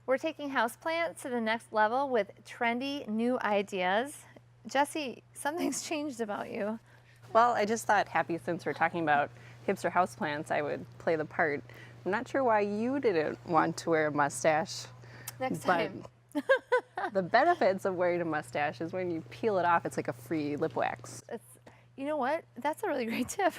We're taking houseplants to the next level with trendy new ideas. Jesse, something's changed about you. Well, I just thought, Happi, since we're talking about hipster houseplants, I would play the part. I'm not sure why you didn't want to wear a mustache. Next time. The benefits of wearing a mustache is when you peel it off, it's like a free lip wax. You know what? That's a really great tip.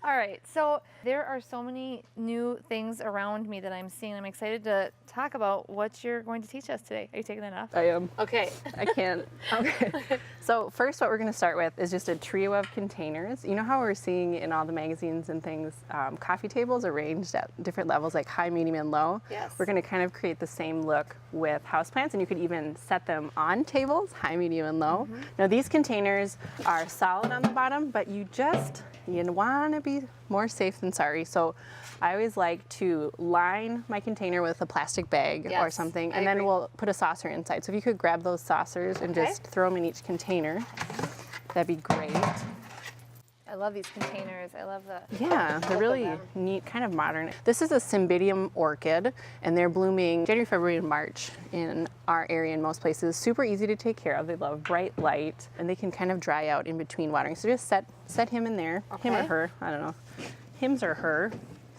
All right, so there are so many new things around me that I'm seeing. I'm excited to talk about what you're going to teach us today. Are you taking that off? I am. Okay. I can't. Okay. So first what we're going to start with is just a trio of containers. You know how we're seeing in all the magazines and things, coffee tables arranged at different levels, like high, medium, and low? Yes. We're going to kind of create the same look with houseplants, and you could even set them on tables, high, medium, and low. Now these containers are solid on the bottom, but you want to be more safe than sorry. So I always like to line my container with a plastic bag or something, and then we'll put a saucer inside. So if you could grab those saucers and just throw them in each container, that'd be great. I love these containers. I love the Yeah, they're really neat, kind of modern. This is a cymbidium orchid, and they're blooming January, February, and March in our area in most places. Super easy to take care of. They love bright light, and they can kind of dry out in between watering. So just set him in there, him or her, I don't know, hims or her.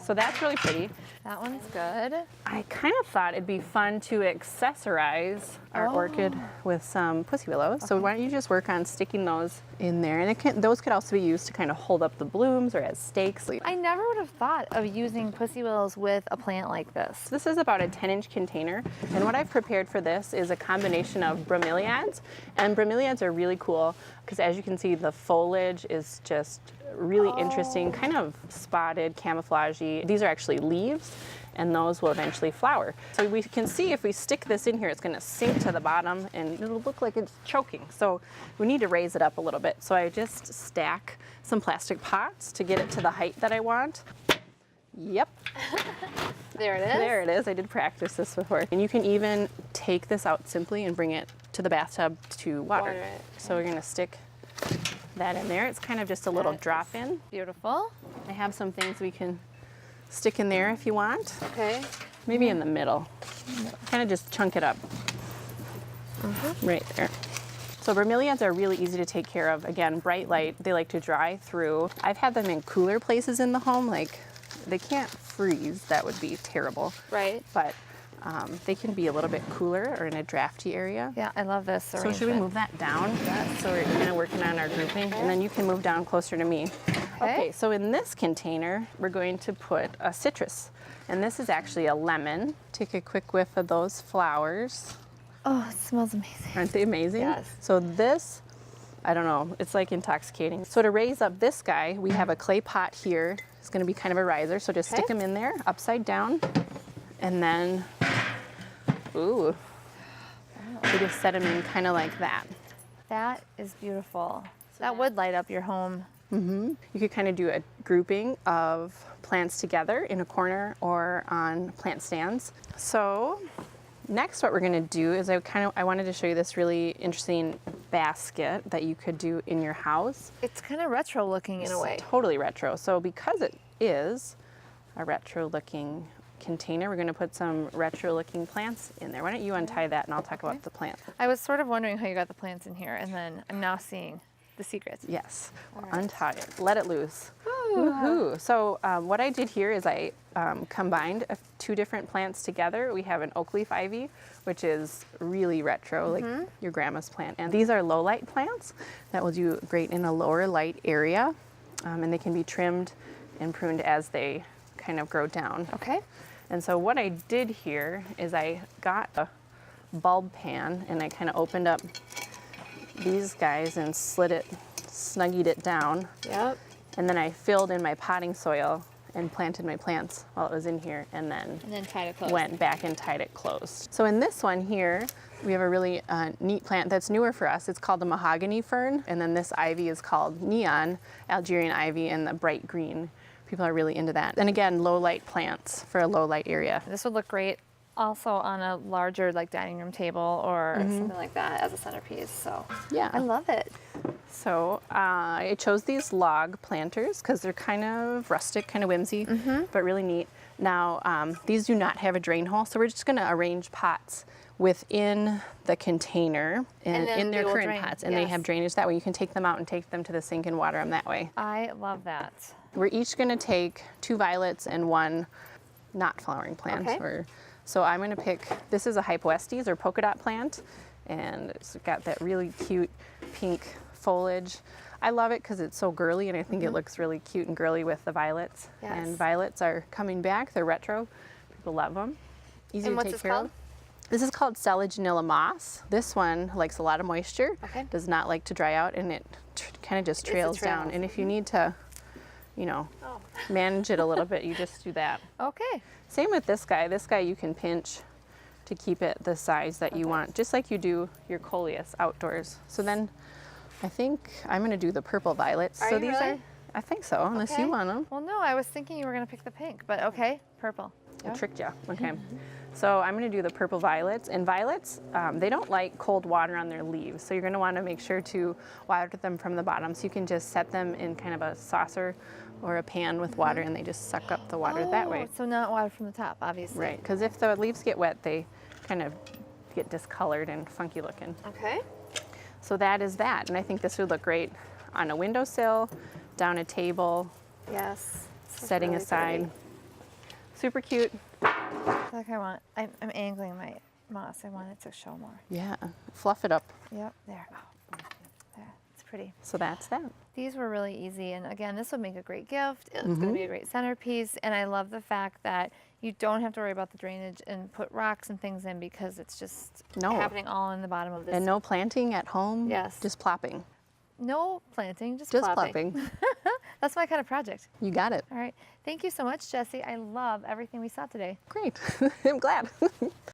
So that's really pretty. That one's good. I kind of thought it'd be fun to accessorize our orchid with some pussy willows. So why don't you just work on sticking those in there, and those could also be used to kind of hold up the blooms or as stakes. I never would have thought of using pussy willows with a plant like this. This is about a 10-inch container, and what I've prepared for this is a combination of bromeliads, and bromeliads are really cool because, as you can see, the foliage is just really interesting, kind of spotted, camouflagey. These are actually leaves, and those will eventually flower. So we can see if we stick this in here, it's gonna sink to the bottom and it'll look like it's choking. So we need to raise it up a little bit. So I just stack some plastic pots to get it to the height that I want. Yep. There it is. There it is. I did practice this before. And you can even take this out simply and bring it to the bathtub to water it. So we're gonna stick that in there. It's kind of just a little drop in. Beautiful. I have some things we can stick in there if you want. Okay. Maybe in the middle. Kind of just chunk it up. Right there. So bromeliads are really easy to take care of. Again, bright light, they like to dry through. I've had them in cooler places in the home, like they can't freeze, that would be terrible. Right. But they can be a little bit cooler or in a drafty area. Yeah, I love this arrangement. So should we move that down? So we're kind of working on our grouping, and then you can move down closer to me. Okay, so in this container, we're going to put a citrus, and this is actually a lemon. Take a quick whiff of those flowers. Oh, it smells amazing. Aren't they amazing? Yes. So this, I don't know, it's like intoxicating. So to raise up this guy, we have a clay pot here. It's going to be kind of a riser, so just stick him in there, upside down, and then, ooh, we just set him in kind of like that. That is beautiful. That would light up your home. You could kind of do a grouping of plants together in a corner or on plant stands. So next what we're going to do is I wanted to show you this really interesting basket that you could do in your house. It's kind of retro looking in a way. Totally retro. So because it is a retro looking container, we're going to put some retro looking plants in there. Why don't you untie that and I'll talk about the plant. I was sort of wondering how you got the plants in here, and then I'm now seeing the secrets. Yes, untie it, let it loose. Woohoo! So what I did here is I combined two different plants together. We have an oak leaf ivy, which is really retro, like your grandma's plant. And these are low light plants that will do great in a lower light area. And they can be trimmed and pruned as they kind of grow down. Okay. And so what I did here is I got a bulb pan and I kind of opened up these guys and snuggied it down. Yep. And then I filled in my potting soil and planted my plants while it was in here, and then tied it closed. Went back and tied it closed. So in this one here, we have a really neat plant that's newer for us. It's called the mahogany fern, and then this ivy is called neon Algerian ivy, and the bright green. People are really into that. And again, low light plants for a low light area. This would look great also on a larger like dining room table or something like that as a centerpiece. So yeah, I love it. So I chose these log planters because they're kind of rustic, kind of whimsy, but really neat. Now, these do not have a drain hole, so we're just going to arrange pots within the container and then in their they will current drain, pots, and they yes. have drainage. That way you can take them out and take them to the sink and water them that way. I love that. We're each going to take 2 violets and 1 not flowering plant. Okay. So I'm going to pick, this is a Hypoestes or polka dot plant, and it's got that really cute pink foliage. I love it because it's so girly, and I think it looks really cute and girly with the violets. Yes. And violets are coming back. They're retro. People love them. Easy And to what's take this care called? of. This is called Selaginella moss. This one likes a lot of moisture, Okay. does not like to dry out, and it kind of just It's a trails trail. down. And if you need to, you know, Oh. manage it a little bit, you just do that. Okay. Same with this guy. This guy you can pinch to keep it the size that you want, just like you do your coleus outdoors. So then I think I'm going to do the purple violets. Are so you these really? are, I think so, unless Okay. you want them. Well, no, I was thinking you were going to pick the pink, but okay, purple. I Yep. tricked you. Okay. So I'm going to do the purple violets. And violets, they don't like cold water on their leaves. So you're going to want to make sure to water them from the bottom. So you can just set them in kind of a saucer or a pan with water, and they just suck up the water that way. Oh, so not water from the top, obviously. Right. Because if the leaves get wet, they kind of get discolored and funky looking. Okay. So that is that. And I think this would look great on a windowsill, down a table, Yes. This is setting really aside. pretty. Super cute. I feel like I'm angling my moss. I want it to show more. Yeah. Fluff it up. Yep, there. Oh, there. It's pretty. So that's that. These were really easy, and again, this would make a great gift. It's going to be a great centerpiece, and I love the fact that you don't have to worry about the drainage and put rocks and things in because it's just No. happening all in the bottom of this. And no planting at home. Yes. Just plopping. No planting, just Just plopping. plopping. That's my kind of project. You got it. All right. Thank you so much, Jessie. I love everything we saw today. Great. I'm glad.